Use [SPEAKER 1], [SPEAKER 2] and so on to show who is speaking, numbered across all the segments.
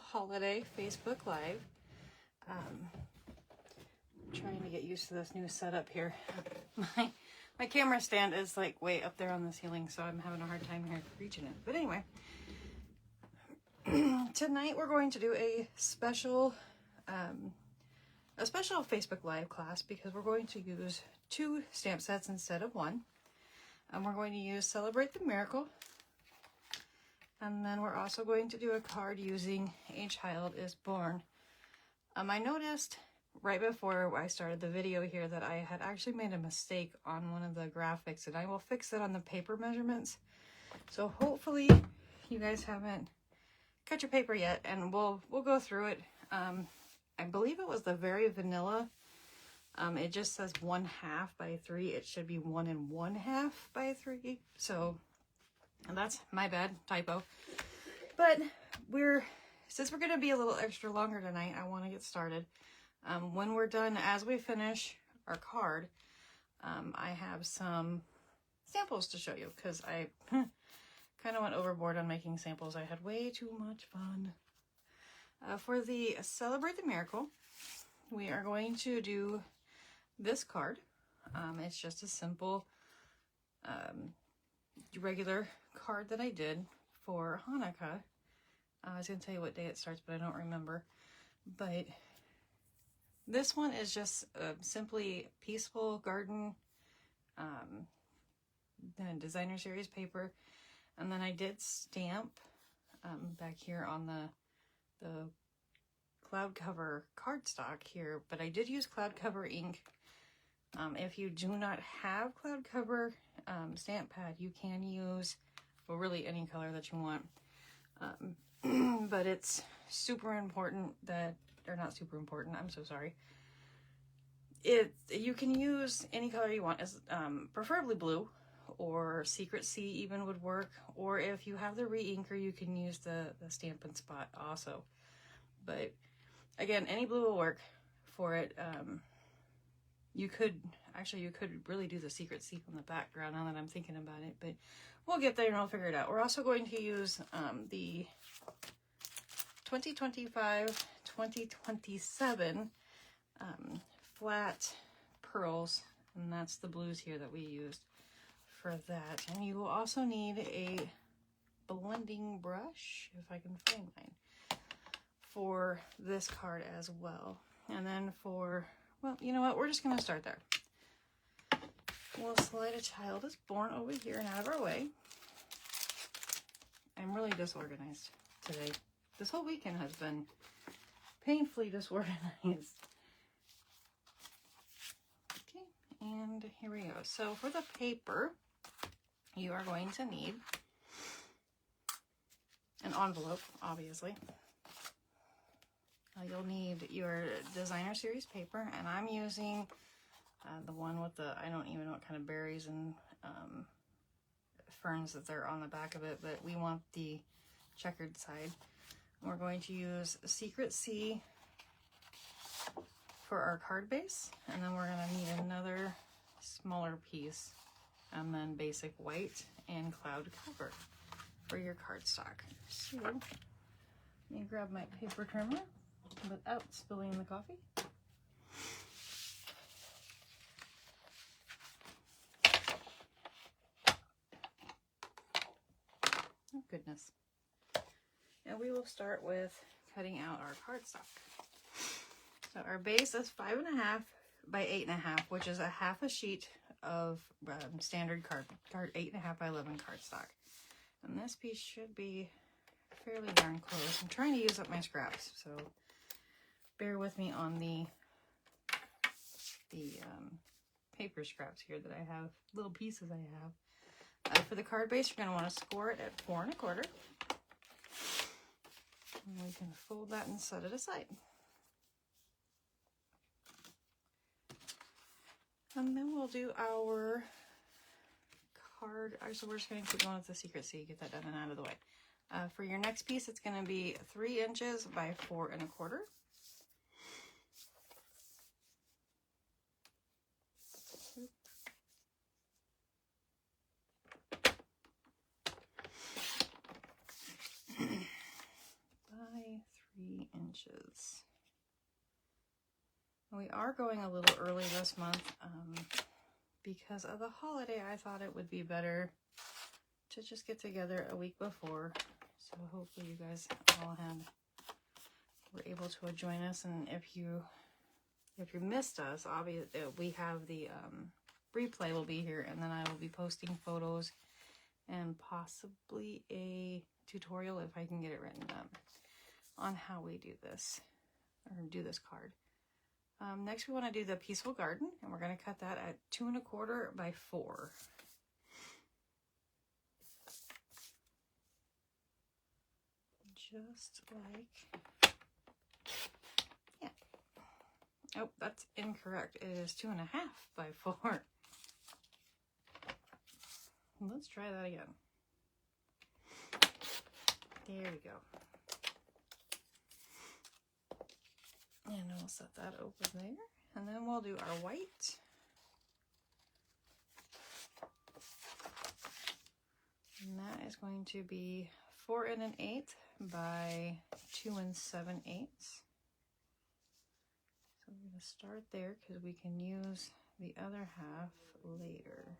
[SPEAKER 1] holiday Facebook Live. Trying to get used to this new setup here. My camera stand is like way up there on the ceiling, so I'm having a hard time here reaching it. But anyway, tonight we're going to do a special Facebook Live class because we're going to use 2 stamp sets instead of 1. And we're going to use Celebrate the Miracle. And then we're also going to do a card using A Child is Born. I noticed right before I started the video here that I had actually made a mistake on one of the graphics, and I will fix it on the paper measurements. So hopefully you guys haven't cut your paper yet, and we'll go through it. I believe it was the very vanilla. It just says 1/2 by 3. It should be 1 1/2 by 3. So that's my bad, typo. But since we're going to be a little extra longer tonight, I want to get started. When we're done, as we finish our card, I have some samples to show you because I kind of went overboard on making samples. I had way too much fun. For the Celebrate the Miracle, we are going to do this card. It's just a simple regular card that I did for Hanukkah. I was going to tell you what day it starts, but I don't remember. But this one is just simply Peaceful Garden designer series paper. And then I did stamp back here on the cloud cover cardstock here, but I did use cloud cover ink. If you do not have cloud cover stamp pad, you can use, well, really any color that you want. But it's super important that, or not super important, I'm so sorry. You can use any color you want, as preferably blue, or Secret Sea even would work, or if you have the re-inker, you can use the Stampin' Spot also. But again, any blue will work for it. You could really do the Secret Sea on the background now that I'm thinking about it, but we'll get there and I'll figure it out. We're also going to use the 2025-2027 flat pearls, and that's the blues here that we used for that. And you will also need a blending brush, if I can find mine, for this card as well. And then for, well, you know what, we're just going to start there. We'll slide A Child is Born over here and out of our way. I'm really disorganized today. This whole weekend has been painfully disorganized. Okay, and here we go. So for the paper, you are going to need an envelope, obviously. You'll need your designer series paper, and I'm using the one with the, I don't even know what kind of berries and ferns that they're on the back of it, but we want the checkered side. We're going to use Secret Sea for our card base, and then we're going to need another smaller piece, and then basic white and cloud cover for your cardstock. So let me grab my paper trimmer without spilling the coffee. Oh goodness. And we will start with cutting out our cardstock. So our base is 5.5 by 8.5, which is a half a sheet of standard card 8.5 by 11 cardstock. And this piece should be fairly darn close. I'm trying to use up my scraps, so bear with me on the paper scraps here that I have, little pieces I have. For the card base, you're going to want to score it at 4 1/4. And we can fold that and set it aside. And then we'll do our card. Actually, we're just going to keep going with the Secret Sea, get that done and out of the way. For your next piece, it's going to be 3 inches by 4 1/4. by 3 We are going a little early this month because of the holiday. I thought it would be better to just get together a week before. So hopefully you guys all were able to join us. And if you missed us, obviously we have the replay will be here, and then I will be posting photos and possibly a tutorial if I can get it written up on how we do this or do this card. Next we want to do the Peaceful Garden, and we're going to cut that at 2 1/4 by 4. Just like, yeah. Oh, that's incorrect. It is 2 1/2 by 4. Let's try that again. There we go. And we'll set that over there. And then we'll do our white. And that is going to be 4 1/8 by 2 7/8. So we're going to start there because we can use the other half later.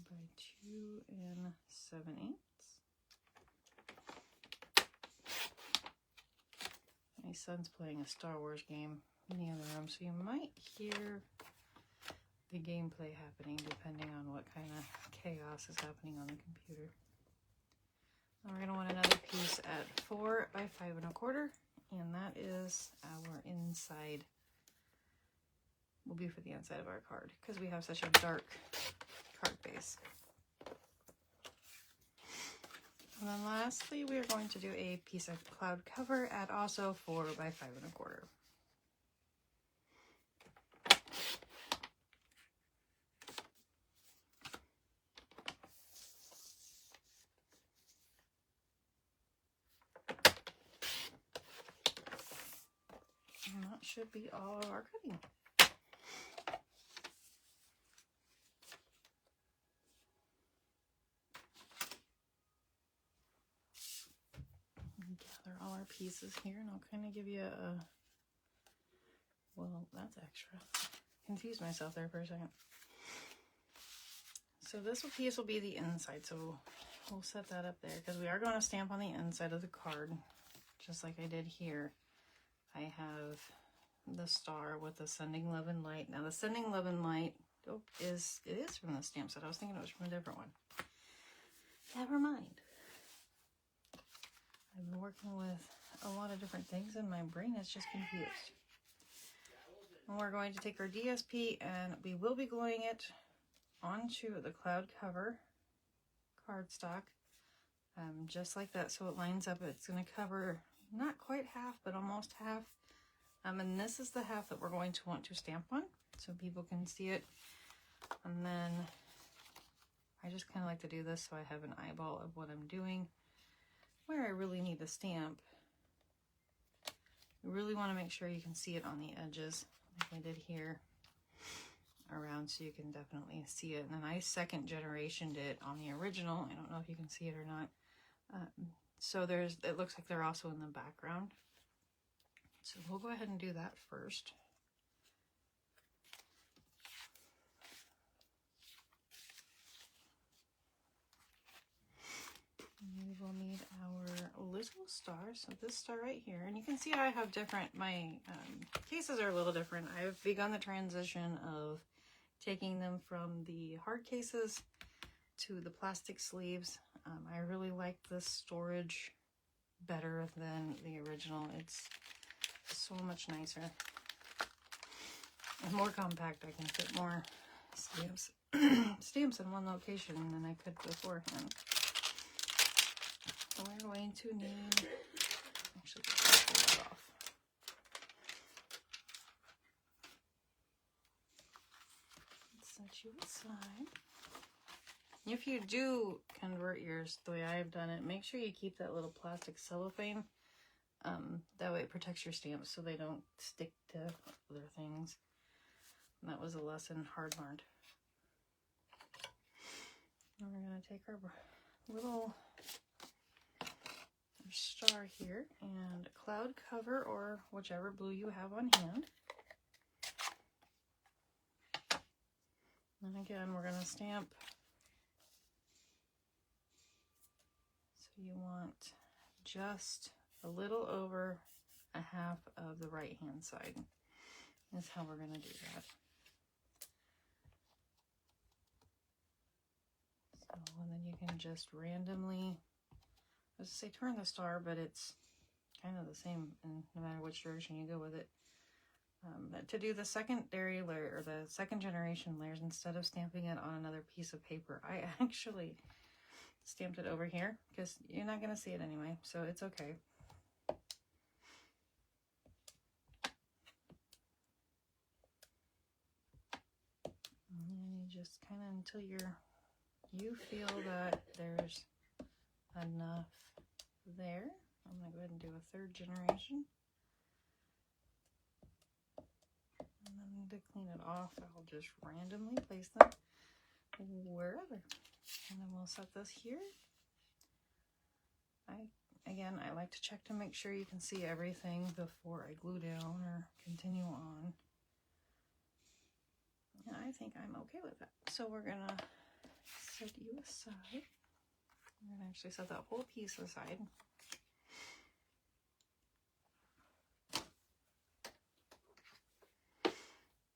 [SPEAKER 1] By 2 7/8. My son's playing a Star Wars game in the other room, so you might hear the gameplay happening depending on what kind of chaos is happening on the computer. And we're going to want another piece at 4 by 5 1/4, and that is our inside. Will be for the inside of our card because we have such a dark card base. And then lastly, we are going to do a piece of cloud cover at also 4 by 5 1/4. And that should be all of our cutting. Gather all our pieces here, and I'll kind of give you a, well, that's extra. Confused myself there for a second. So this piece will be the inside, so we'll set that up there because we are going to stamp on the inside of the card, just like I did here. I have the star with the sending love and light. Now the sending love and light is from the stamp set. I was thinking it was from a different one. Never mind. I've been working with a lot of different things and my brain is just confused. And we're going to take our DSP and we will be gluing it onto the cloud cover cardstock, just like that, so it lines up. It's going to cover not quite half, but almost half. And this is the half that we're going to want to stamp on so people can see it. And then I just kind of like to do this so I have an eyeball of what I'm doing. Where I really need the stamp, you really want to make sure you can see it on the edges, like I did here, around, so you can definitely see it. And then I second generationed it on the original. I don't know if you can see it or not. So it looks like they're also in the background. So we'll go ahead and do that first. We will need our little star, so this star right here, and you can see I have different, my cases are a little different. I've begun the transition of taking them from the hard cases to the plastic sleeves. I really like this storage better than the original. It's so much nicer and more compact. I can fit more stamps in one location than I could beforehand. So we're going to need, actually, let's pull that off. Let's set you aside. If you do convert yours the way I've done it, make sure you keep that little plastic cellophane. That way it protects your stamps so they don't stick to other things. And that was a lesson hard learned. And we're going to take our little star here and cloud cover or whichever blue you have on hand. And again, we're going to stamp. So you want just a little over a half of the right hand side is how we're going to do that. So, and then you can just randomly, I was going to say turn the star, but it's kind of the same in no matter which direction you go with it. But to do the secondary layer, or the second generation layers, instead of stamping it on another piece of paper, I actually stamped it over here because you're not going to see it anyway, so it's okay. And you just kind of until you feel that there's enough there. I'm going to go ahead and do a third generation. And then to clean it off, I'll just randomly place them wherever. And then we'll set this here. Again, I like to check to make sure you can see everything before I glue down or continue on. And I think I'm okay with that. So we're going to set you aside. I'm going to actually set that whole piece aside.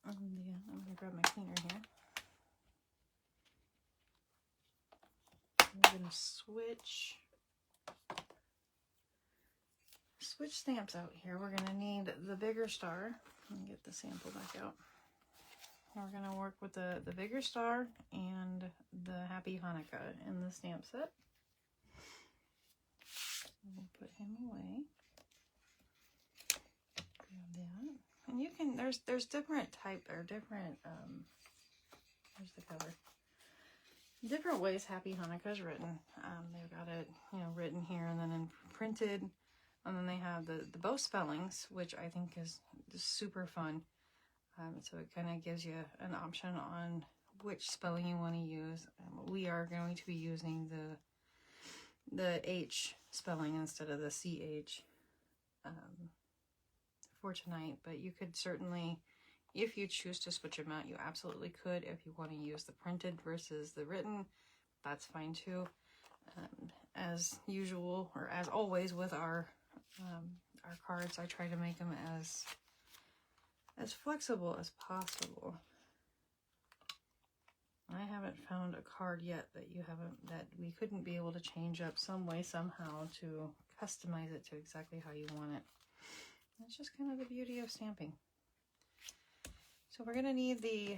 [SPEAKER 1] And yeah, I'm going to grab my cleaner here. I'm going to switch stamps out here. We're going to need the bigger star. Let me get the sample back out. We're going to work with the bigger star and the Happy Hanukkah in the stamp set. We'll put him away. Grab that. And you can, there's different type, or different, where's the cover? Different ways Happy Hanukkah is written. They've got it, written here and then printed. And then they have the both spellings, which I think is super fun. So it kind of gives you an option on which spelling you want to use. We are going to be using the H spelling instead of the CH for tonight. But you could certainly, if you choose to switch them out, you absolutely could. If you want to use the printed versus the written, that's fine too. As usual, or as always with our cards, I try to make them as flexible as possible. I haven't found a card yet that we couldn't be able to change up some way, somehow, to customize it to exactly how you want it. That's just kind of the beauty of stamping. So we're going to need the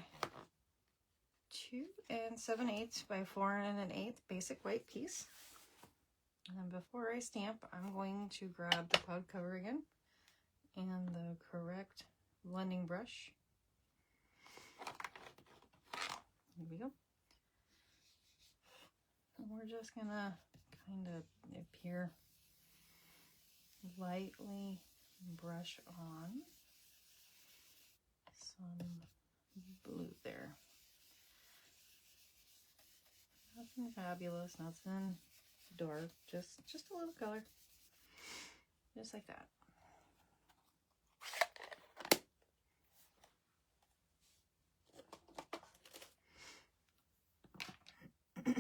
[SPEAKER 1] 2 7/8 by 4 1/8 basic white piece. And before I stamp, I'm going to grab the cloud cover again and the correct blending brush. Here we go. And we're just gonna kind of appear lightly brush on some blue there. Nothing fabulous, nothing dark, just a little color, just like that. And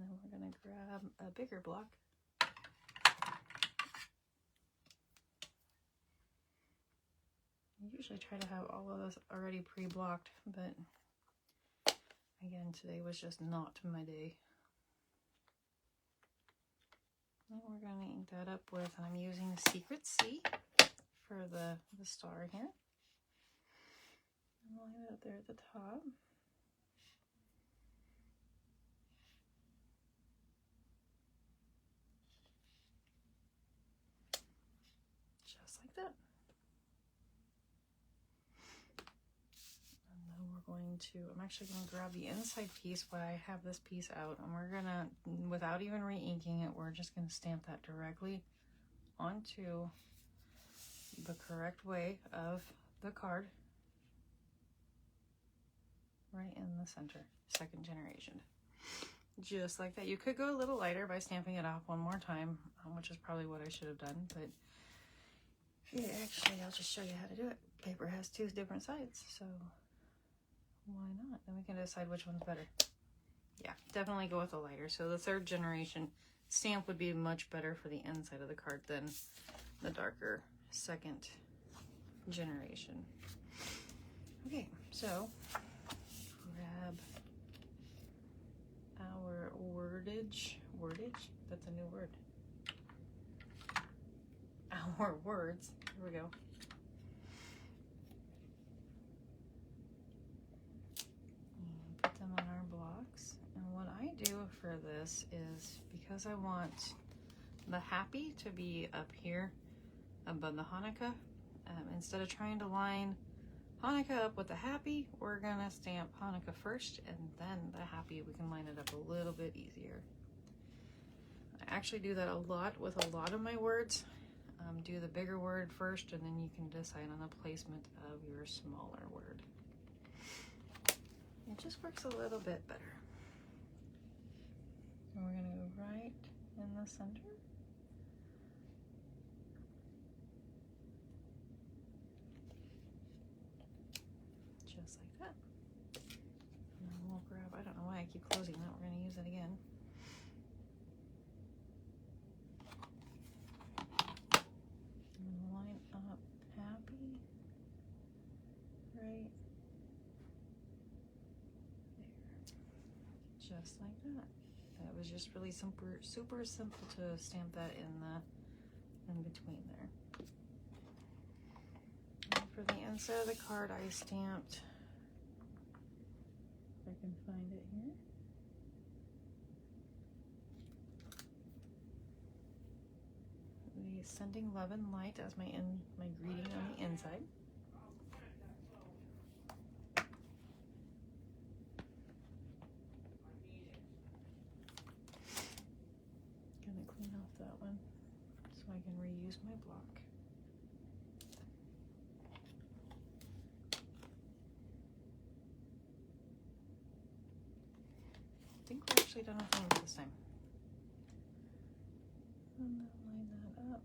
[SPEAKER 1] then we're going to grab a bigger block. I usually try to have all of this already pre-blocked, but again, today was just not my day. And we're going to ink that up with, I'm using Secret C for the star here. And line it up there at the top. Just like that. And then we're going to, I'm actually going to grab the inside piece while I have this piece out, and we're going to, without even re-inking it, we're just going to stamp that directly onto the correct way of the card, right in the center, second generation. Just like that. You could go a little lighter by stamping it off one more time, which is probably what I should have done, but yeah, actually I'll just show you how to do it. Paper has two different sides, so why not? Then we can decide which one's better. Yeah, definitely go with the lighter. So the 3rd generation stamp would be much better for the inside of the card than the darker 2nd generation. Okay, so grab our wordage, that's a new word. Our words, here we go. And put them on our blocks. And what I do for this is, because I want the happy to be up here above the Hanukkah, instead of trying to line Hanukkah up with the happy, we're gonna stamp Hanukkah first, and then the happy, we can line it up a little bit easier. I actually do that a lot with a lot of my words. Do the bigger word first, and then you can decide on the placement of your smaller word. It just works a little bit better. So we're gonna go right in the center. Just like that. And then we'll grab, I don't know why I keep closing that, we're gonna use it again. And line up happy right there. Just like that. That was just really super simple to stamp that in between there. And for the inside of the card, I stamped, if I can find it here, the sending love and light as my greeting on the inside. Gonna clean off that one so I can reuse my block. I think we're actually done with things this time. And then line that up.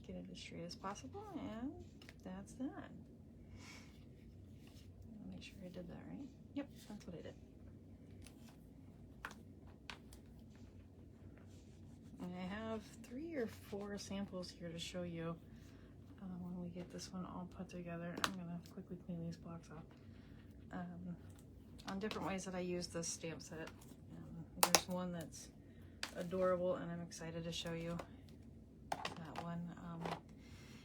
[SPEAKER 1] Get it as straight as possible, and that's done. I'll make sure I did that right. Yep, that's what I did. And I have 3 or 4 samples here to show you when we get this one all put together. I'm gonna quickly clean these blocks off. On different ways that I use this stamp set. There's one that's adorable, and I'm excited to show you that one.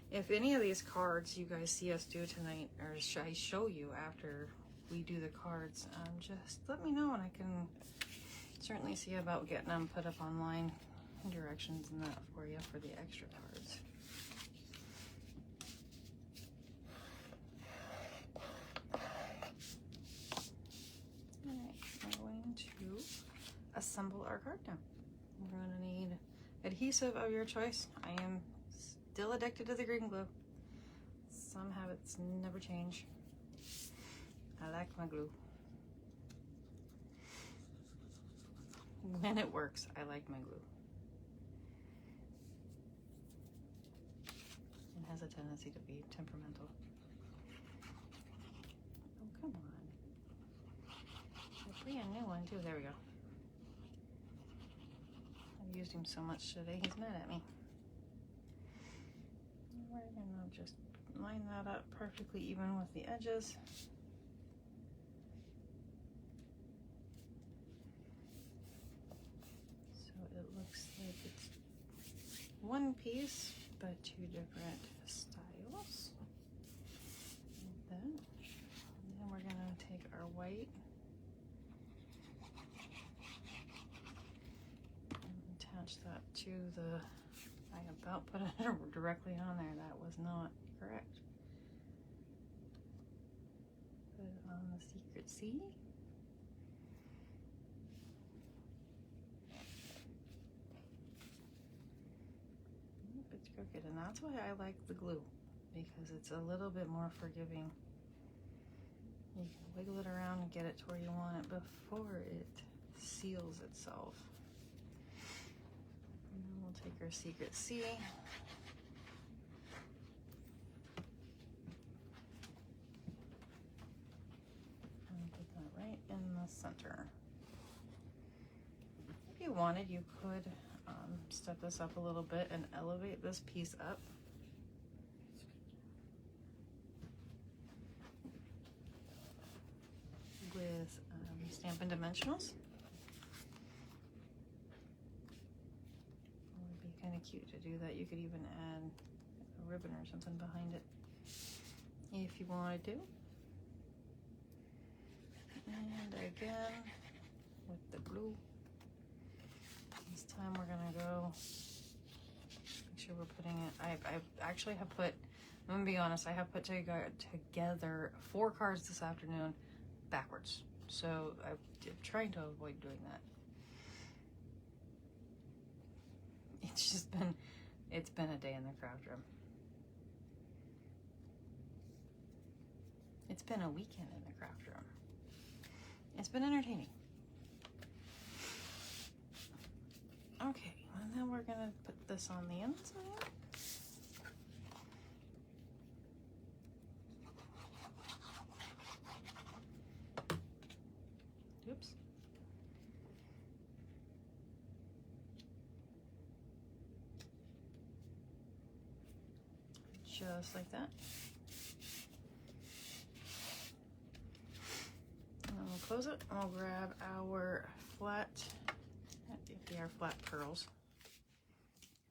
[SPEAKER 1] If any of these cards you guys see us do tonight, or I show you after we do the cards, just let me know, and I can certainly see about getting them put up online, directions and that for you for the extra cards. Alright, we're going to assemble our card now. We're going to need adhesive of your choice. I am still addicted to the green glue. Some habits never change. I like my glue. When it works, I like my glue. It has a tendency to be temperamental. Oh, come on. I free a new one too. There we go. I've used him so much today, he's mad at me. We're gonna just line that up perfectly even with the edges. So it looks like it's one piece, but 2 different styles. Like that. And then we're gonna take our white and attach that to the, I about put it directly on there. That was not correct. Put it on the secret C. It's crooked, and that's why I like the glue, because it's a little bit more forgiving You can wiggle it around and get it to where you want it before it seals itself. And then we'll take our secret C. And put that right in the center. If you wanted, you could step this up a little bit and elevate this piece up. With Stampin' Dimensionals. It would be kind of cute to do that. You could even add a ribbon or something behind it if you wanted to. And again, with the blue. This time we're gonna go, make sure we're putting it, I actually have put, I'm gonna be honest, I have put together 4 cards this afternoon backwards. So I'm trying to avoid doing that. It's been a day in the craft room. It's been a weekend in the craft room. It's been entertaining. Okay, and then we're gonna put this on the inside. Oops. Just like that. And then we'll close it. I'll grab our flat, our flat pearls.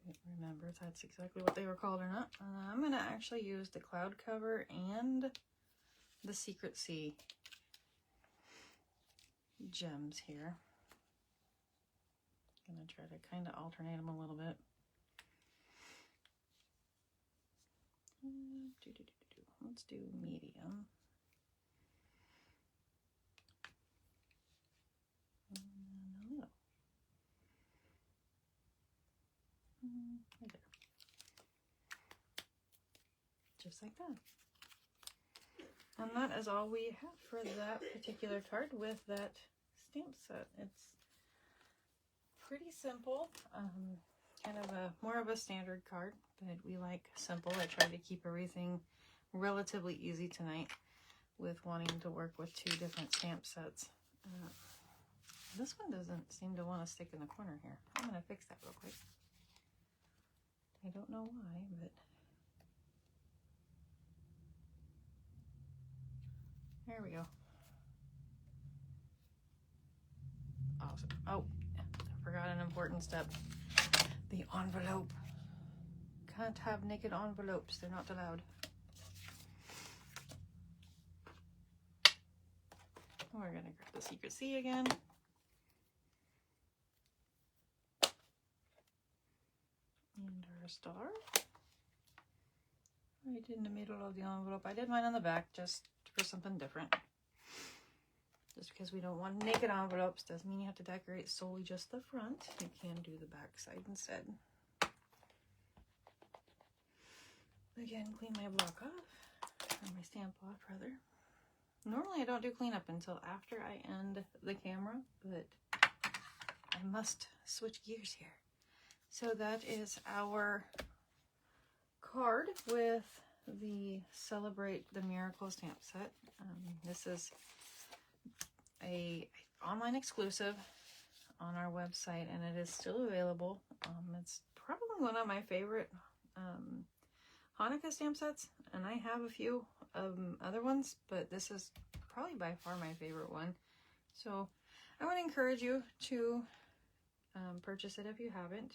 [SPEAKER 1] I don't remember if that's exactly what they were called or not. I'm gonna actually use the cloud cover and the Secret Sea gems here. I'm gonna try to kind of alternate them a little bit. Let's do medium. And a little. Right there. Just like that. And that is all we have for that particular card with that stamp set. It's pretty simple, kind of more of a standard card, but we like simple. I tried to keep everything relatively easy tonight with wanting to work with 2 different stamp sets. This one doesn't seem to want to stick in the corner here. I'm going to fix that real quick. I don't know why, but there we go. Awesome. Oh, I forgot an important step. The envelope. Can't have naked envelopes. They're not allowed. We're going to grab the Secret Sea again. And our star. Right in the middle of the envelope. I did mine on the back just for something different. Just because we don't want naked envelopes doesn't mean you have to decorate solely just the front. You can do the back side instead. Again, clean my block off, or my stamp off rather. Normally I don't do cleanup until after I end the camera, but I must switch gears here. So that is our card with the Celebrate the Miracle stamp set. This is a online exclusive on our website, and it is still available. It's probably one of my favorite Hanukkah stamp sets, and I have a few other ones, but this is probably by far my favorite one. So I would encourage you to purchase it if you haven't,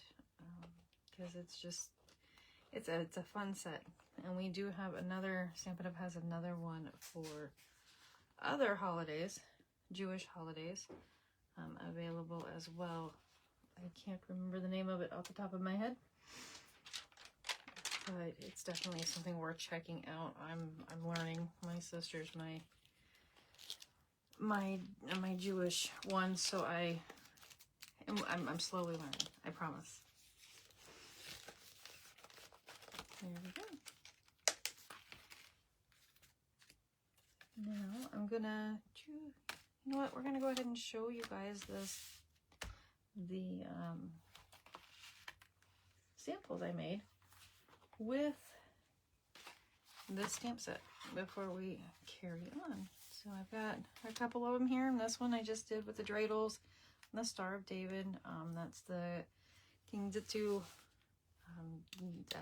[SPEAKER 1] because it's a fun set. And we do have another, Stampin' Up! Has another one for other holidays, Jewish holidays, available as well. I can't remember the name of it off the top of my head, but it's definitely something worth checking out. I'm learning. My sister's my Jewish one, so I'm slowly learning. I promise. There we go. Now I'm gonna choose, you know what, we're gonna go ahead and show you guys the samples I made with this stamp set before we carry on. So I've got a couple of them here, and this one I just did with the dreidels and the Star of David. That's the King Zitsu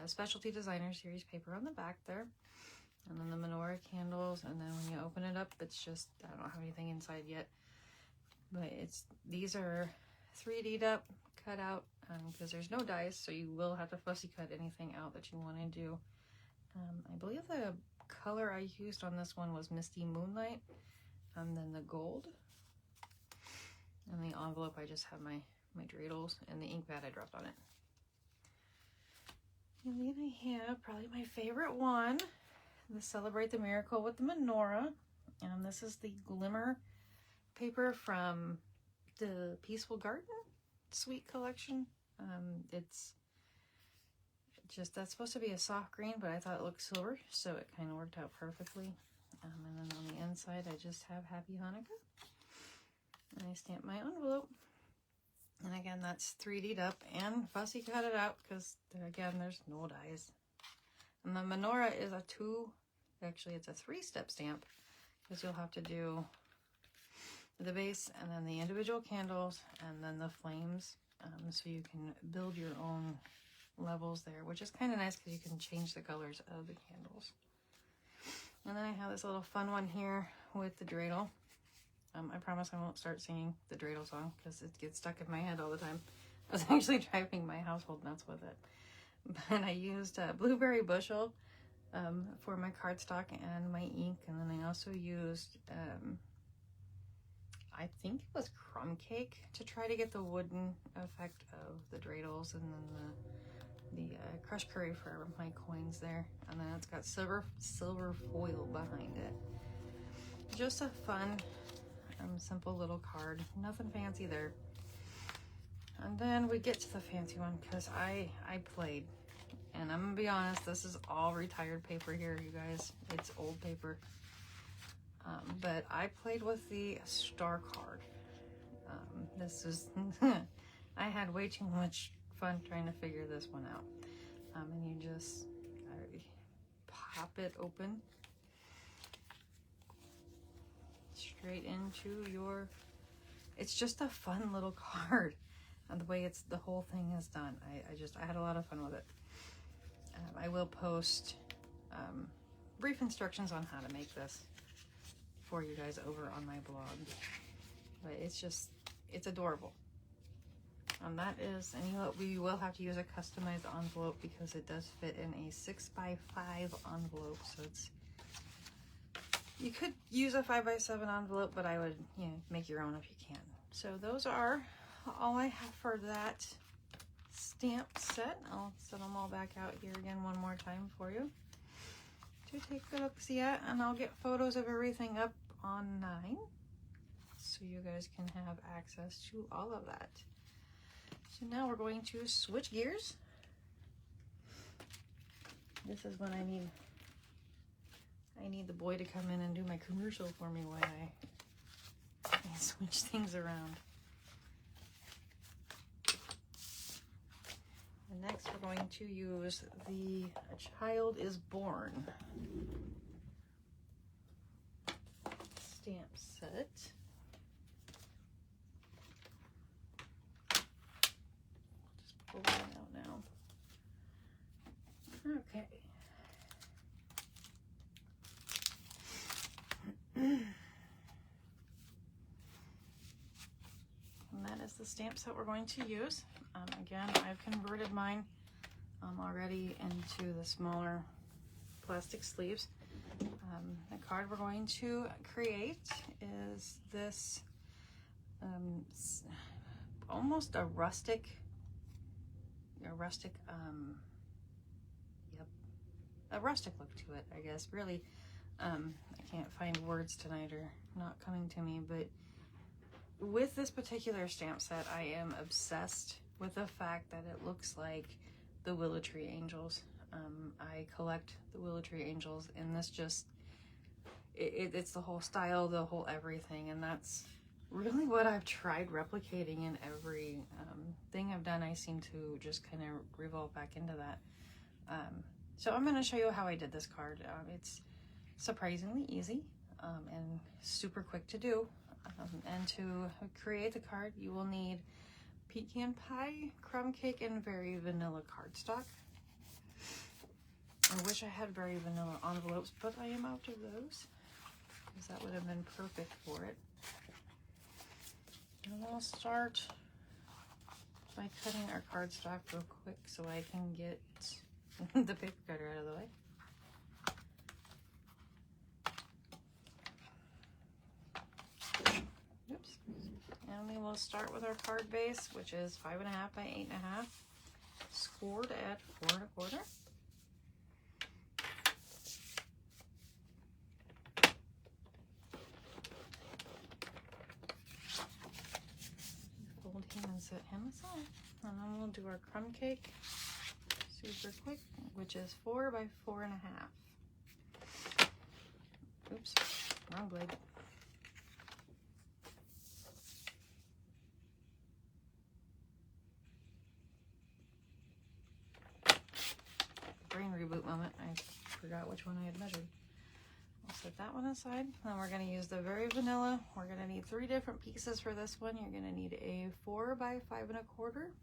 [SPEAKER 1] Specialty Designer Series paper on the back there. And then the menorah candles, and then when you open it up, it's just, I don't have anything inside yet. But these are 3D'd up, cut out, because there's no dies, so you will have to fussy cut anything out that you want to do. I believe the color I used on this one was Misty Moonlight, and then the gold. And the envelope, I just have my dreidels, and the ink pad I dropped on it. And then I have probably my favorite one, the Celebrate the Miracle with the Menorah. And this is the Glimmer paper from the Peaceful Garden Sweet Collection. It's just, that's supposed to be a soft green, but I thought it looked silver, so it kind of worked out perfectly. And then on the inside, I just have Happy Hanukkah. And I stamped my envelope. And again, that's 3D'd up and fussy cut it out because, again, there's no dies. And the menorah is actually it's a 3-step stamp, because you'll have to do the base and then the individual candles and then the flames, so you can build your own levels there, which is kind of nice because you can change the colors of the candles. And then I have this little fun one here with the dreidel. I promise I won't start singing the dreidel song because it gets stuck in my head all the time. I was actually driving my household nuts with it. But I used Blueberry Bushel for my cardstock and my ink, and then I also used I think it was Crumb Cake to try to get the wooden effect of the dreidels, and then the crushed curry for my coins there, and then it's got silver foil behind it. Just a fun simple little card, nothing fancy there. And then we get to the fancy one because I played, and I'm gonna be honest, this is all retired paper here, you guys. It's old paper, but I played with the star card. This is I had way too much fun trying to figure this one out. And you just pop it open straight into your, it's just a fun little card, and the way the whole thing is done, I had a lot of fun with it. I will post brief instructions on how to make this for you guys over on my blog, but it's adorable. And that is, and we will have to use a customized envelope because it does fit in a 6x5 envelope, so you could use a 5x7 envelope, but I would, make your own if you can. So those are all I have for that stamp set. I'll set them all back out here again one more time for you to take a look-see at, and I'll get photos of everything up online so you guys can have access to all of that. So now we're going to switch gears. This is when I need the boy to come in and do my commercial for me while I switch things around. And next we're going to use the A Child is Born stamp set. Just pull that out now. Okay. And that is the stamp set we're going to use. Again, I've converted mine already into the smaller plastic sleeves. The card we're going to create is this almost a rustic look to it, I guess. Really, I can't find words tonight, or not coming to me, but with this particular stamp set, I am obsessed with the fact that it looks like the Willow Tree Angels. I collect the Willow Tree Angels, and this it's the whole style, the whole everything, and that's really what I've tried replicating in every thing I've done. I seem to just kind of revolve back into that. So I'm going to show you how I did this card. It's surprisingly easy and super quick to do. And to create the card, you will need Pecan Pie, Crumb Cake, and Very Vanilla cardstock. I wish I had Very Vanilla envelopes, but I am out of those, because that would have been perfect for it. And I'll start by cutting our cardstock real quick so I can get the paper cutter out of the way. Oops. And we will start with our card base, which is 5.5 by 8.5, scored at 4 1/4. Fold him and set him aside. And then we'll do our crumb cake, super quick, which is 4 by 4.5. Oops, wrong blade. Brain reboot moment. I forgot which one I had measured. I'll set that one aside. Then we're going to use the Very Vanilla. We're going to need 3 different pieces for this one. You're going to need a 4 by 5 1/4.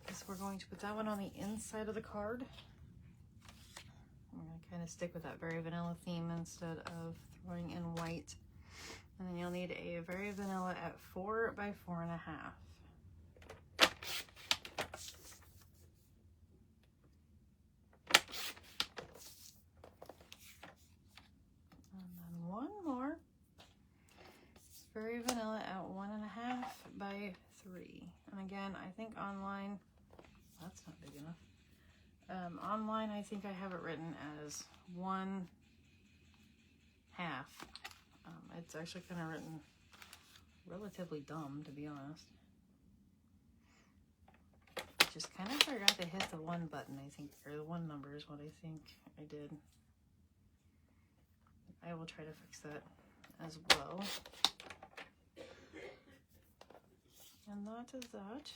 [SPEAKER 1] Because we're going to put that one on the inside of the card. I'm going to kind of stick with that Very Vanilla theme instead of throwing in white. And then you'll need a Very Vanilla at 4 by 4.5. And then one more. Very Vanilla at 1.5 by 3. And again, I think online, that's not big enough. Online, I think I have it written as 1/2. It's actually kind of written relatively dumb, to be honest. Just kind of forgot to hit the 1 button, I think, or the 1 number is what I think I did. I will try to fix that as well. And that is that.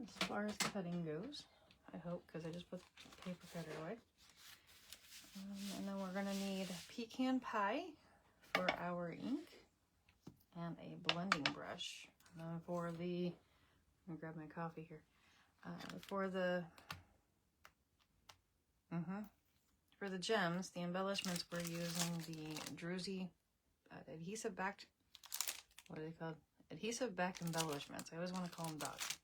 [SPEAKER 1] As far as cutting goes, I hope, because I just put the paper cutter away. And then we're going to need Pecan Pie for our ink and a blending brush. And then for the, I'm going to grab my coffee here. For the gems, the embellishments, we're using the Druzy adhesive backed, what are they called? Adhesive back embellishments. I always want to call them dots.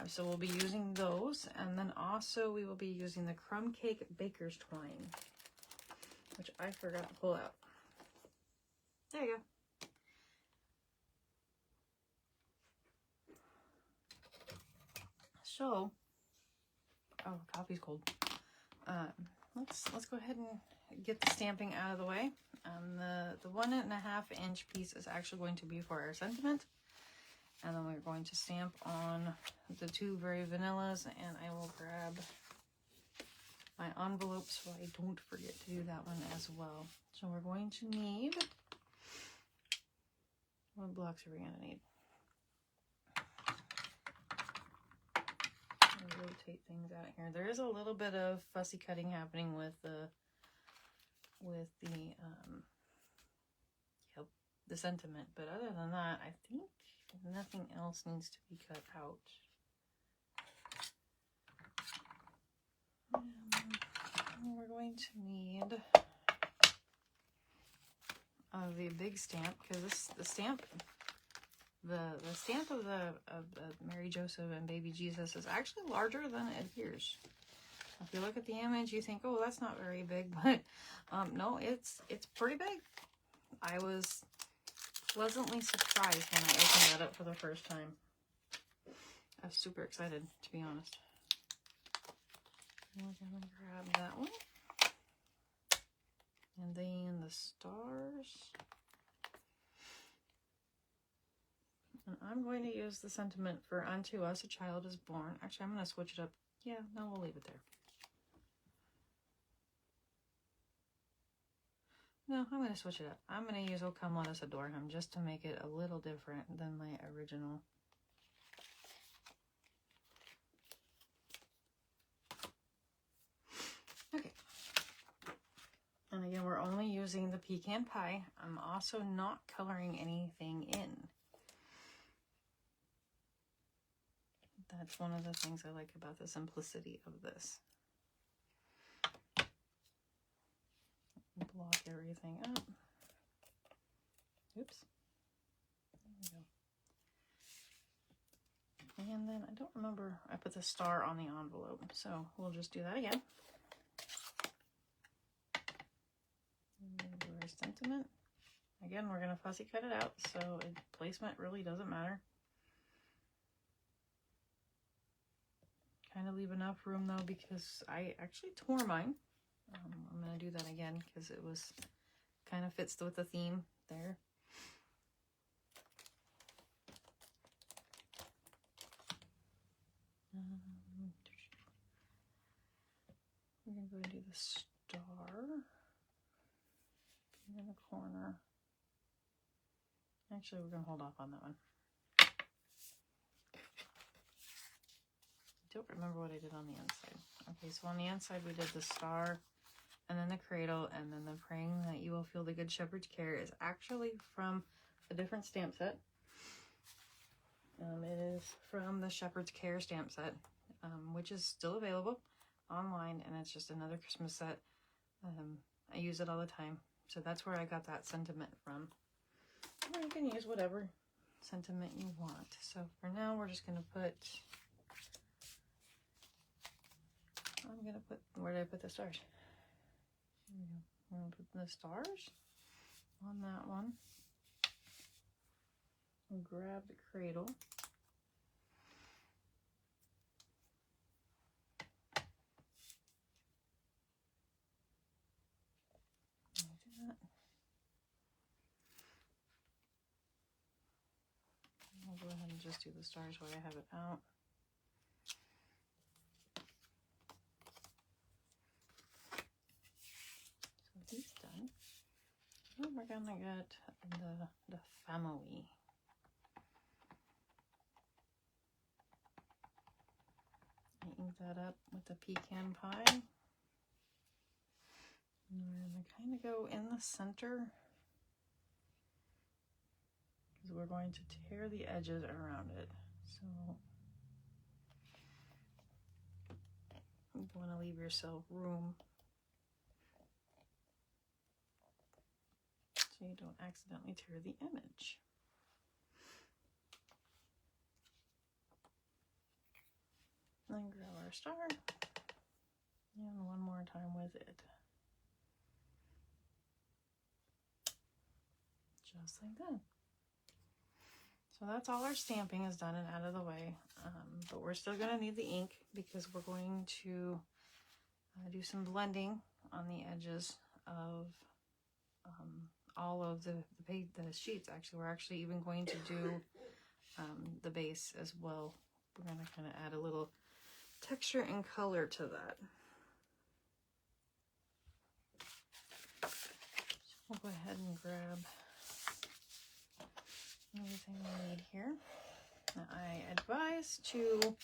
[SPEAKER 1] So we'll be using those, and then also we will be using the Crumb Cake Baker's Twine, which I forgot to pull out. There you go. So, oh, coffee's cold. Let's go ahead and get the stamping out of the way. The 1.5 inch piece is actually going to be for our sentiment. And then we're going to stamp on the 2 Very Vanillas, and I will grab my envelope so I don't forget to do that one as well. So we're going to need, what blocks are we going to need? I'll rotate things out here. There is a little bit of fussy cutting happening with the sentiment, but other than that, I think nothing else needs to be cut out. We're going to need the big stamp, because the stamp of Mary Joseph and Baby Jesus is actually larger than it appears. If you look at the image, you think, oh, that's not very big, but no, it's pretty big. I was pleasantly surprised when I opened that up for the first time. I was super excited, to be honest. We're gonna grab that one. And then the stars. And I'm going to use the sentiment for "Unto us a child is born." Actually, I'm going to switch it up. Yeah, no, we'll leave it there. No, I'm going to switch it up. I'm going to use "Oh Come Let Us Adore Him" just to make it a little different than my original. Okay. And again, we're only using the Pecan Pie. I'm also not coloring anything in. That's one of the things I like about the simplicity of this. Block everything up. Oops. There we go. And then I don't remember, I put the star on the envelope, so we'll just do that again. Our sentiment. Again, we're going to fussy cut it out, so placement really doesn't matter. Kind of leave enough room though, because I actually tore mine. I'm going to do that again because it was kind of fits with the theme there. We're going to go and do the star in the corner. Actually, we're going to hold off on that one. I don't remember what I did on the inside. Okay, so on the inside we did the star, and then the cradle, and then the "Praying that you will feel the good shepherd's care" is actually from a different stamp set. It is from the Shepherd's Care stamp set, which is still available online, and it's just another Christmas set. I use it all the time, so that's where I got that sentiment from. Or you can use whatever sentiment you want. So for now, we're just going to put... where did I put the stars? I'm going to put the stars on that one. And grab the cradle. Do that. I'll go ahead and just do the stars while I have it out. He's done. Now we're gonna get the family. I ink that up with the Pecan Pie. And we're gonna kind of go in the center because we're going to tear the edges around it. So you want to leave yourself room so you don't accidentally tear the image. Then grab our star and one more time with it. Just like that. So that's all our stamping is done and out of the way. But we're still going to need the ink because we're going to do some blending on the edges of all of the sheets. Actually, we're actually even going to do the base as well. We're going to kind of add a little texture and color to that. So we'll go ahead and grab everything we need here. Now, I advise to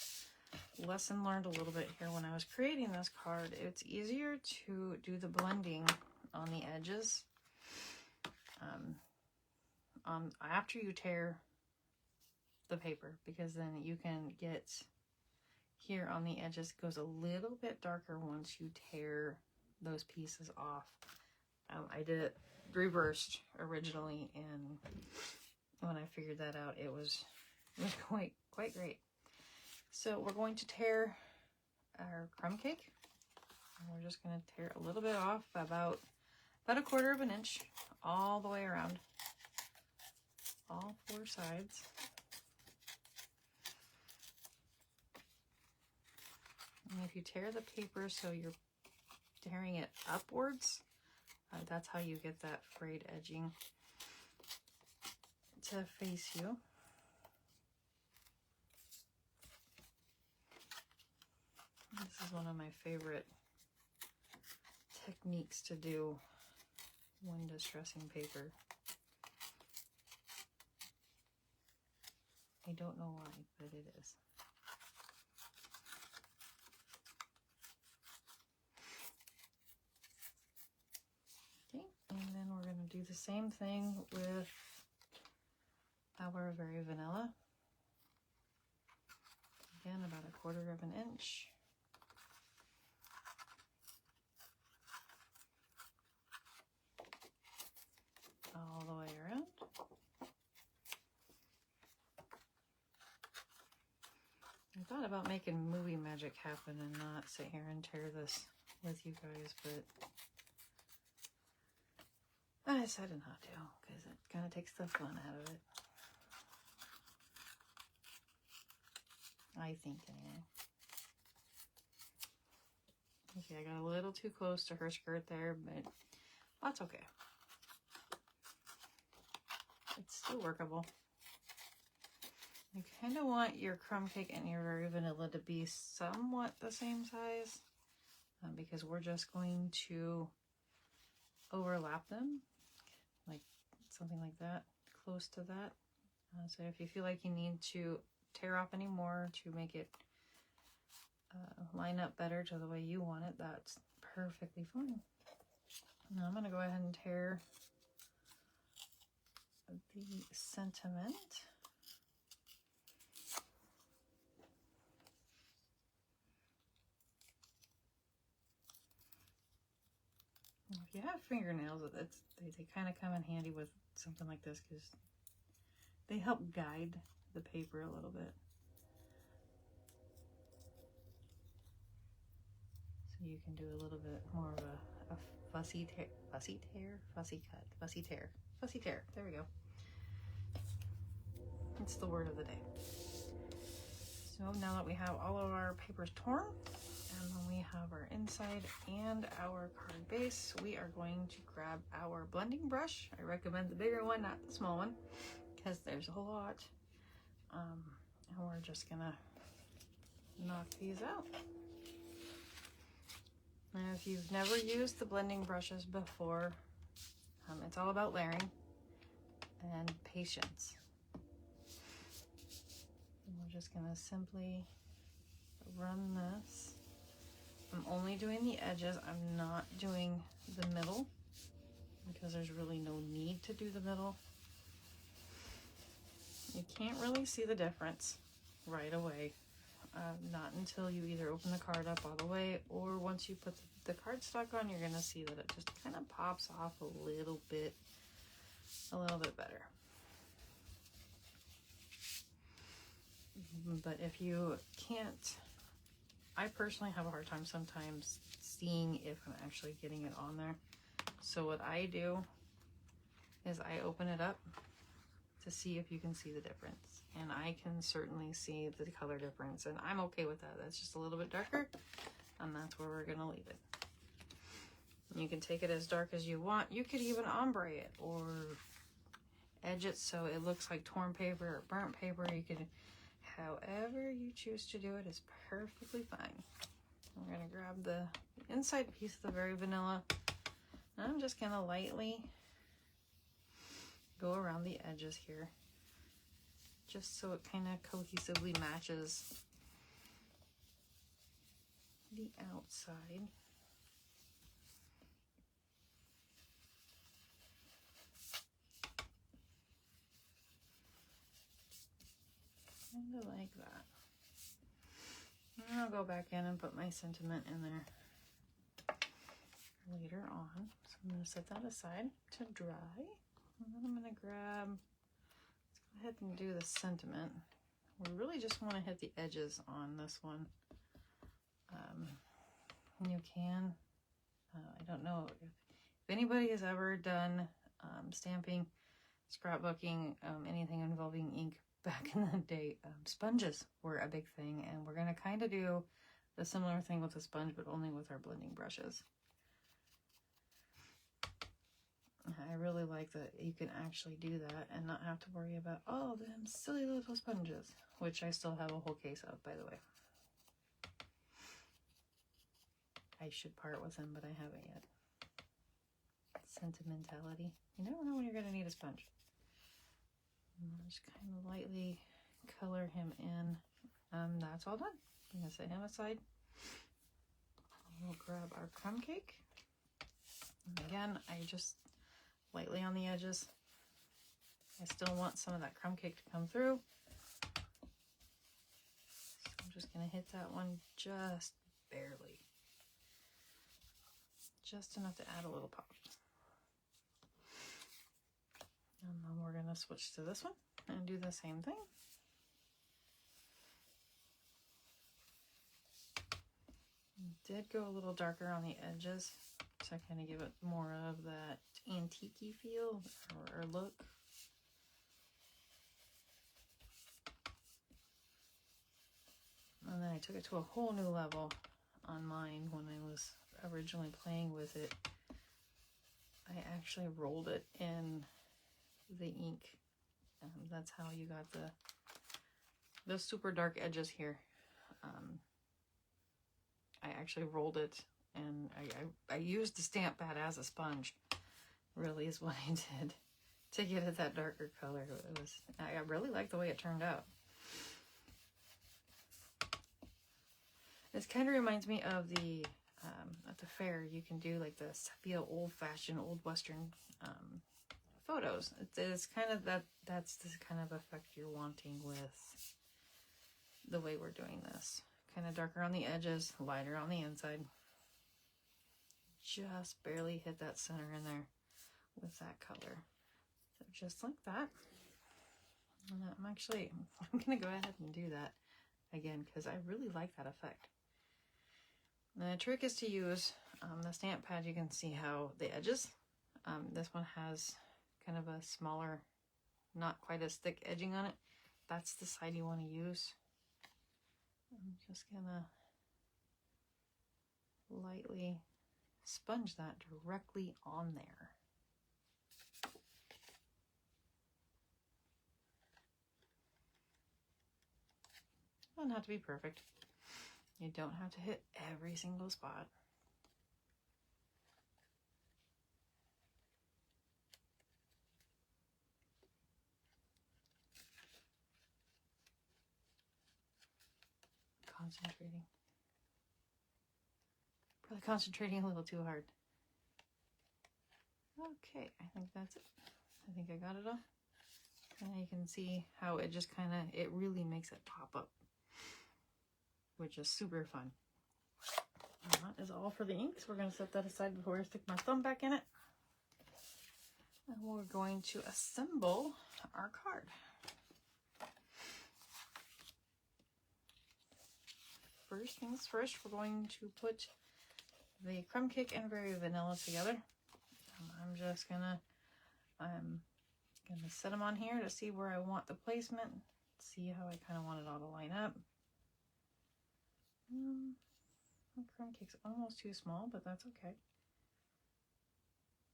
[SPEAKER 1] lesson learned a little bit here when I was creating this card. It's easier to do the blending on the edges after you tear the paper, because then you can get here on the edges goes a little bit darker once you tear those pieces off. I did it reversed originally, and when I figured that out, it was quite great. So we're going to tear our crumb cake. And we're just going to tear a little bit off, about a 1/4 inch, all the way around, all 4 sides. And if you tear the paper so you're tearing it upwards, That's how you get that frayed edging to face you. This is one of my favorite techniques to do when distressing paper. I don't know why, but it is. Okay, and then we're going to do the same thing with our Very Vanilla. Again, about 1/4 of an inch. All the way around. I thought about making movie magic happen and not sit here and tear this with you guys, but I decided not to because it kind of takes the fun out of it. I think anyway. Okay, I got a little too close to her skirt there, but that's okay. It's still workable. You kind of want your crumb cake and your Very Vanilla to be somewhat the same size because we're just going to overlap them, like something like that, close to that. So if you feel like you need to tear off any more to make it line up better to the way you want it, that's perfectly fine. Now I'm going to go ahead and tear the sentiment. If you have fingernails, they kind of come in handy with something like this because they help guide the paper a little bit. So you can do a little bit more of a fussy tear, there we go. It's the word of the day. So now that we have all of our papers torn, and then we have our inside and our card base, we are going to grab our blending brush. I recommend the bigger one, not the small one, because there's a whole lot. And we're just gonna knock these out. Now, if you've never used the blending brushes before, it's all about layering and patience. And we're just gonna simply run this. I'm only doing the edges. I'm not doing the middle because there's really no need to do the middle. You can't really see the difference right away. Not until you either open the card up all the way or once you put the cardstock on, you're gonna see that it just kind of pops off a little bit better. But if you can't, I personally have a hard time sometimes seeing if I'm actually getting it on there. So what I do is I open it up to see if you can see the difference. And I can certainly see the color difference, and I'm okay with that. That's just a little bit darker, and that's where we're gonna leave it. You can take it as dark as you want. You could even ombre it or edge it so it looks like torn paper or burnt paper. You could, however you choose to do it is perfectly fine. We're gonna grab the inside piece of the Very Vanilla, and I'm just gonna lightly go around the edges here, just so it kind of cohesively matches the outside. Kind of like that. And I'll go back in and put my sentiment in there later on. So I'm going to set that aside to dry. And then I'm going to grab, let's go ahead and do the sentiment. We really just want to hit the edges on this one. You can, I don't know if anybody has ever done stamping, scrapbooking, anything involving ink back in the day. Sponges were a big thing, and we're going to kind of do the similar thing with a sponge, but only with our blending brushes. I really like that you can actually do that and not have to worry about all them silly little sponges, which I still have a whole case of, by the way. I should part with them, but I haven't yet. Sentimentality. You never know when you're going to need a sponge. And I'll just kind of lightly color him in. That's all done. I'm going to set him aside. We'll grab our crumb cake. And again, I just lightly on the edges. I still want some of that crumb cake to come through. So I'm just going to hit that one just barely. Just enough to add a little pop. And then we're going to switch to this one and do the same thing. Did go a little darker on the edges to kind of give it more of that antique-y feel or look. And then I took it to a whole new level on mine when I was originally playing with it. I actually rolled it in the ink. That's how you got the super dark edges here. I actually rolled it, and I used the stamp pad as a sponge, really is what I did, to get it that darker color. I really like the way it turned out. This kind of reminds me of the, at the fair, you can do like the sepia old-fashioned, old Western photos. It's kind of that's the kind of effect you're wanting with the way we're doing this. Kind of darker on the edges, lighter on the inside. Just barely hit that center in there with that color. So just like that. And I'm going to go ahead and do that again because I really like that effect. And the trick is to use the stamp pad. You can see how the edges, this one has kind of a smaller, not quite as thick edging on it. That's the side you want to use. I'm just gonna lightly sponge that directly on there. Doesn't have to be perfect. You don't have to hit every single spot. Concentrating. Probably concentrating a little too hard. Okay, I think that's it. I think I got it all. And you can see how it just kind of, it really makes it pop up, which is super fun. And that is all for the inks. We're going to set that aside before I stick my thumb back in it. And we're going to assemble our card. First things first, we're going to put the crumb cake and very vanilla together. I'm just gonna set them on here to see where I want the placement, see how I kind of want it all to line up. The crumb cake's almost too small, but that's okay.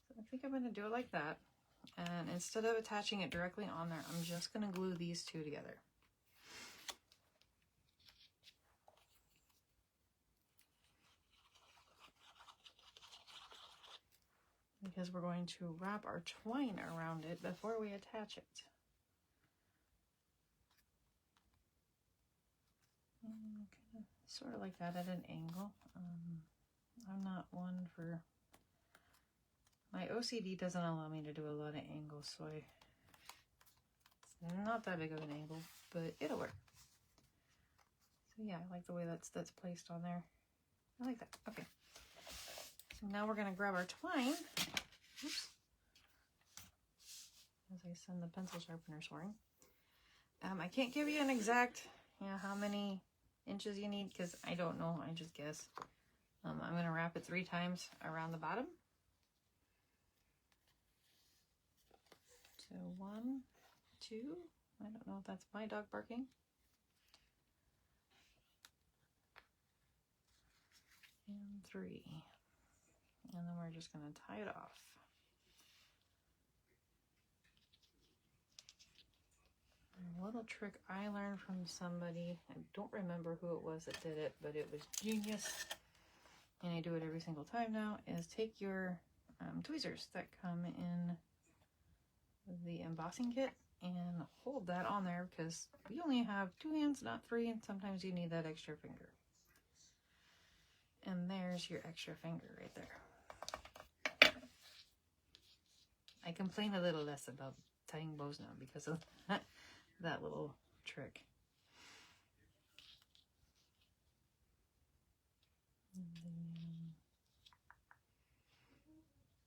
[SPEAKER 1] So I think I'm gonna do it like that. And instead of attaching it directly on there, I'm just gonna glue these two together. Because we're going to wrap our twine around it before we attach it. Kind of, sort of like that at an angle. I'm not one for... My OCD doesn't allow me to do a lot of angles, so it's not that big of an angle, but it'll work. So yeah, I like the way that's placed on there. I like that. Okay. So now we're going to grab our twine. Oops. As I send the pencil sharpener soaring. I can't give you an exact, how many inches you need because I don't know. I just guess. I'm going to wrap it 3 times around the bottom. So 1, 2. I don't know if that's my dog barking. And 3. And then we're just going to tie it off. A little trick I learned from somebody. I don't remember who it was that did it, but it was genius. And I do it every single time now, is take your tweezers that come in the embossing kit and hold that on there, because we only have 2 hands, not 3, and sometimes you need that extra finger. And there's your extra finger right there. I complain a little less about tying bows now because of that little trick. And then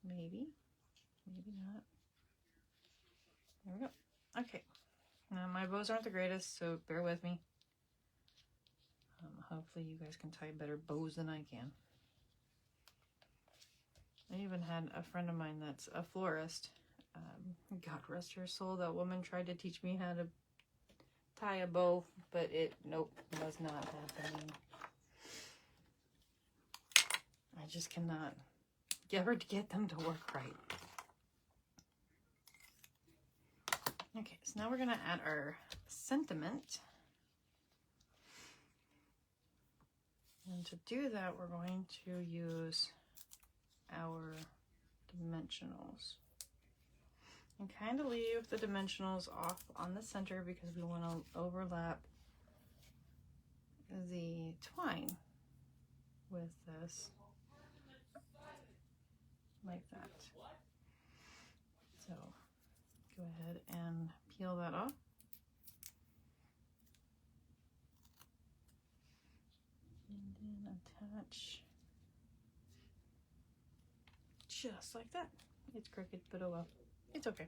[SPEAKER 1] maybe not. There we go. Okay. Now my bows aren't the greatest, so bear with me. Hopefully you guys can tie better bows than I can. I even had a friend of mine that's a florist. God rest her soul, that woman tried to teach me how to tie a bow, but nope, was not happening. I just cannot get them to work right. Okay, so now we're gonna add our sentiment. And to do that, we're going to use our dimensionals. And kind of leave the dimensionals off on the center because we want to overlap the twine with this, like that. So go ahead and peel that off. And then attach just like that. It's crooked, but oh well. It's okay.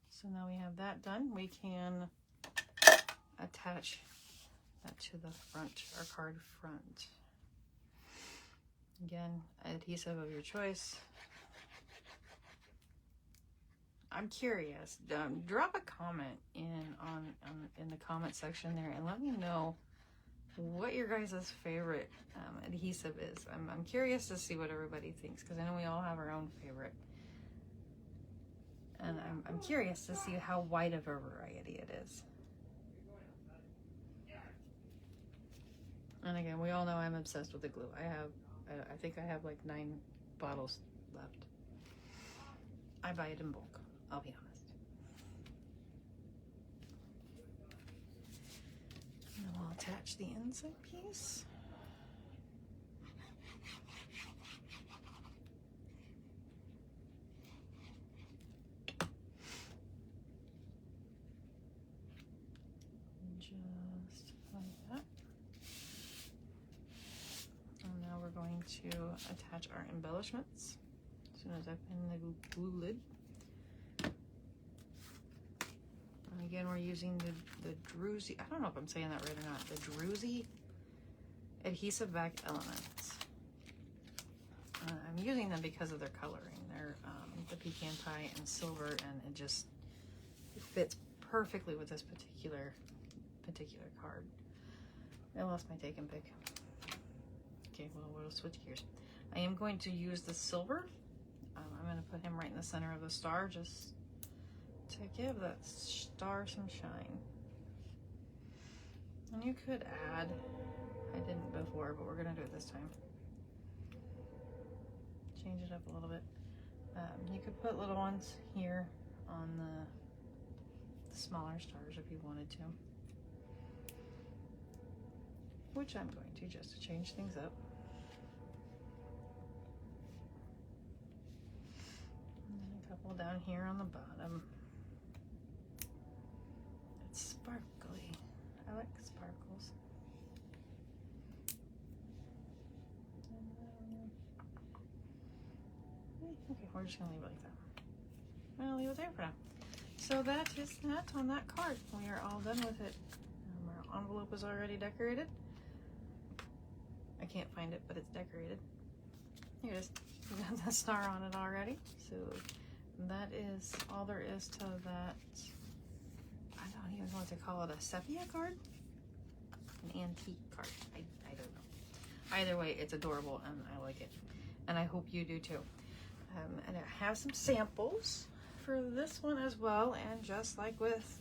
[SPEAKER 1] So now we have that done. We can attach that to the front, our card front. Again, adhesive of your choice. I'm curious. Drop a comment in the comment section there and let me know what your guys' favorite adhesive is. I'm curious to see what everybody thinks, because I know we all have our own favorite. And I'm curious to see how wide of a variety it is. And again, we all know I'm obsessed with the glue. I think I have like 9 bottles left. I buy it in bulk, I'll be honest. And then we'll attach the inside piece. Just like that. And now we're going to attach our embellishments as soon as I pin the glue lid. And again, we're using the Druzy, I don't know if I'm saying that right or not, the Druzy adhesive back elements. I'm using them because of their coloring. They're the Pecan Pie and silver, and it fits perfectly with this particular card. I lost my take and pick. Okay, well, we'll switch gears. I am going to use the silver. I'm going to put him right in the center of the star, just to give that star some shine. And you could add, I didn't before, but we're going to do it this time. Change it up a little bit. You could put little ones here on the smaller stars if you wanted to. Which I'm going to, just to change things up. And then a couple down here on the bottom. It's sparkly. I like sparkles. Okay, we're just gonna leave it like that. I'll leave it there for now. So that is that on that card. We are all done with it. Our envelope is already decorated. I can't find it, but it's decorated. Here it is. We got the star on it already. So that is all there is to that. I don't even know what to call it. A sepia card? An antique card. I don't know. Either way, it's adorable and I like it. And I hope you do too. And I have some samples for this one as well, and just like with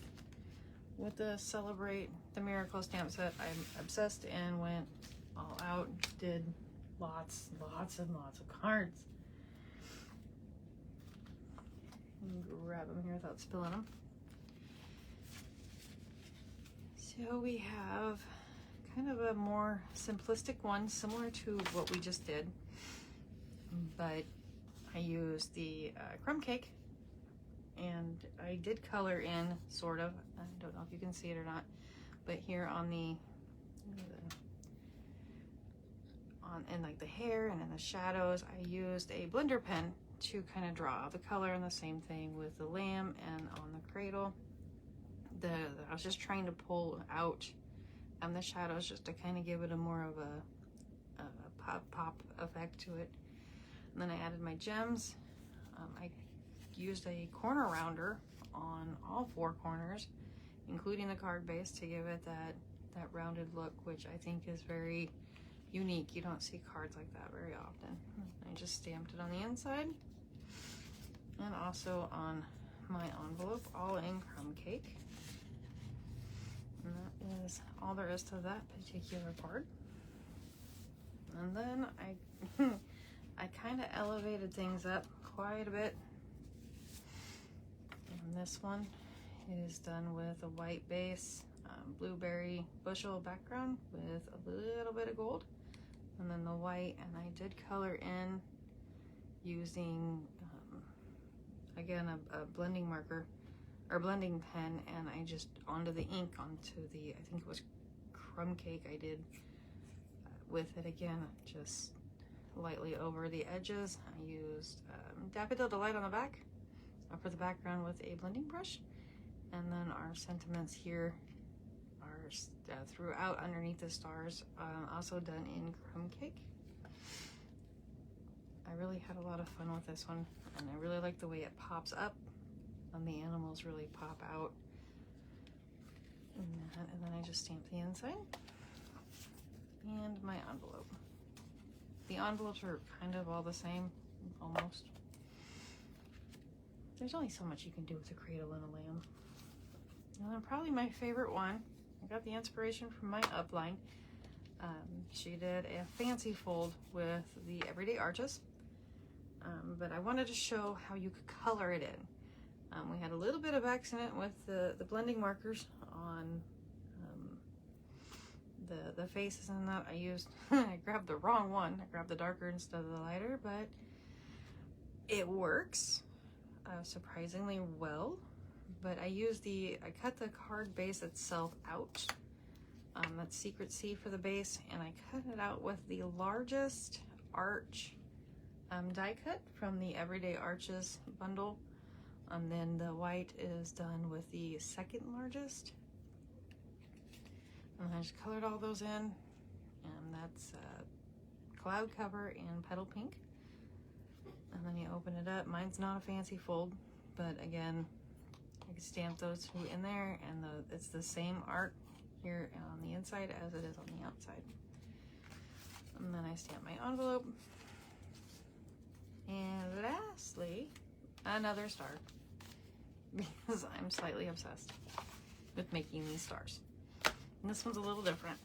[SPEAKER 1] the Celebrate the Miracle stamp set, I'm obsessed and went all out, did lots and lots of cards. Grab them here without spilling them. So we have kind of a more simplistic one, similar to what we just did, but I used the crumb cake, and I did color in, sort of. I don't know if you can see it or not, but here on in like the hair and in the shadows, I used a blender pen to kind of draw the color, and the same thing with the lamb and on the cradle. I was just trying to pull out the shadows just to kind of give it a more of a pop effect to it. And then I added my gems. I used a corner rounder on all 4 corners, including the card base, to give it that rounded look, which I think is very unique. You don't see cards like that very often. I just stamped it on the inside and also on my envelope, all in crumb cake. And that is all there is to that particular card. And then I kind of elevated things up quite a bit. And this one is done with a white base, blueberry bushel background with a little bit of gold, and then the white. And I did color in using again a blending marker or blending pen, and I just onto the ink, onto the, I think it was crumb cake, I did with it again, just lightly over the edges. I used Daffodil Delight on the back for the background with a blending brush, and then our sentiments here are throughout underneath the stars, also done in crumb cake. I really had a lot of fun with this one, and I really like the way it pops up, and the animals really pop out. And then I just stamped the inside and my envelope. The envelopes are kind of all the same, almost. There's only so much you can do with a cradle and a lamb. And then probably my favorite one, I got the inspiration from my upline. She did a fancy fold with the Everyday Arches, but I wanted to show how you could color it in. We had a little bit of accident with the blending markers on the faces, and that I used, I grabbed the wrong one. I grabbed the darker instead of the lighter, but it works surprisingly well. But I cut the card base itself out. That's Secret C for the base, and I cut it out with the largest arch die cut from the Everyday Arches bundle. And then the white is done with the second largest. And I just colored all those in, and that's Cloud Cover and Petal Pink. And then you open it up. Mine's not a fancy fold, but again, I can stamp those two in there, and it's the same art here on the inside as it is on the outside. And then I stamp my envelope. And lastly, another star, because I'm slightly obsessed with making these stars. And this one's a little different.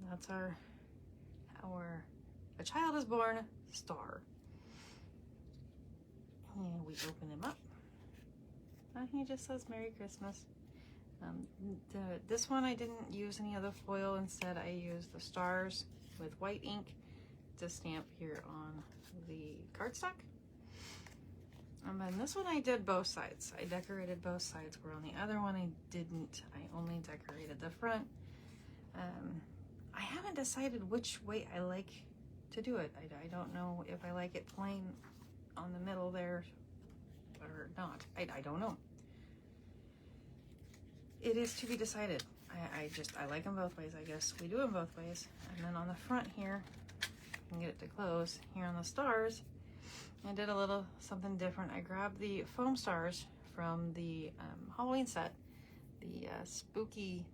[SPEAKER 1] That's our A Child is Born star. And we open him up. He just says Merry Christmas. This one I didn't use any other foil. Instead I used the stars with white ink to stamp here on the cardstock. And then this one I did both sides. I decorated both sides, where on the other one I didn't. I only decorated the front. I haven't decided which way I like to do it. I don't know if I like it plain on the middle there or not. I don't know. It is to be decided. I like them both ways, I guess. We do them both ways. And then on the front here, I can get it to close. Here on the stars, I did a little something different. I grabbed the foam stars from the Halloween set, the Spooky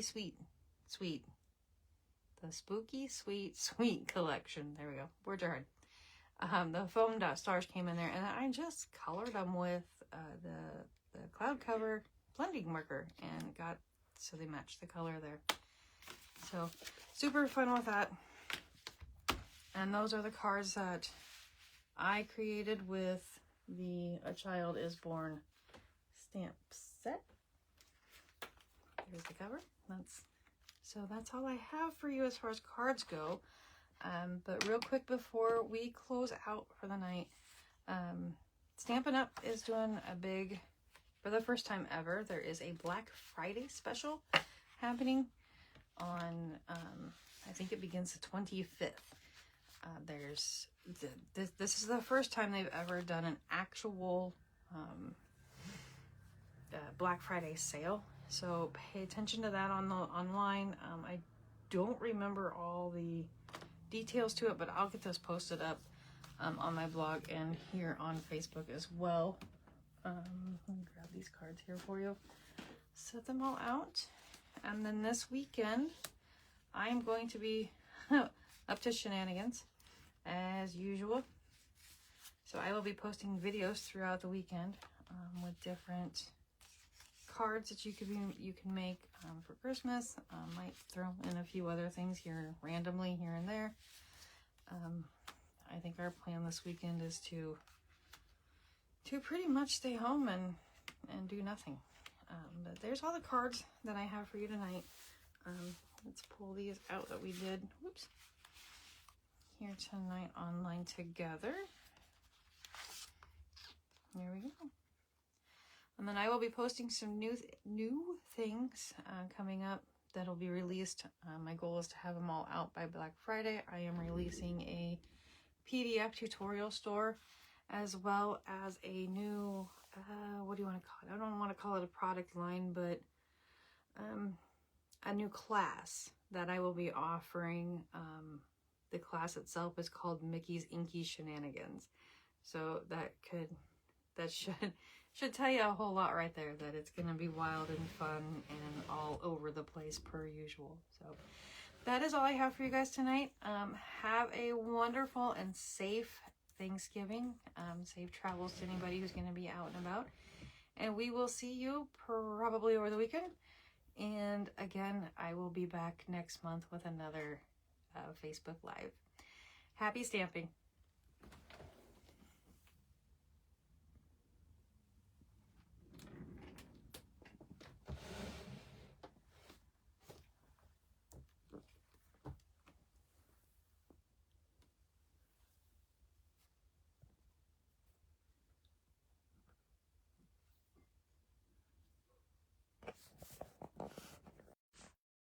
[SPEAKER 1] Sweet collection. There we go. Words are hard. the foam dot stars came in there, and I just colored them with the cloud cover blending marker and got so they matched the color there. So super fun with that. And those are the cards that I created with the A Child Is Born stamp set. Here's the cover. That's all I have for you as far as cards go. But real quick before we close out for the night, Stampin' Up is doing a big, for the first time ever, there is a Black Friday special happening on, I think it begins the 25th. This is the first time they've ever done an actual Black Friday sale. So pay attention to that online. I don't remember all the details to it, but I'll get those posted up on my blog and here on Facebook as well. Let me grab these cards here for you. Set them all out. And then this weekend, I'm going to be up to shenanigans as usual. So I will be posting videos throughout the weekend with different cards that you can make for Christmas. Might throw in a few other things here randomly here and there. I think our plan this weekend is to pretty much stay home and do nothing. But there's all the cards that I have for you tonight. Let's pull these out that we did. Whoops. Here tonight online together. There we go. And then I will be posting some new things coming up that'll be released. My goal is to have them all out by Black Friday. I am releasing a PDF tutorial store as well as a new, what do you want to call it? I don't want to call it a product line, but a new class that I will be offering. The class itself is called Mickey's Inky Shenanigans. So that should tell you a whole lot right there, that it's going to be wild and fun and all over the place per usual. So that is all I have for you guys tonight. Have a wonderful and safe Thanksgiving. Safe travels to anybody who's going to be out and about. And we will see you probably over the weekend. And again, I will be back next month with another Facebook Live. Happy stamping.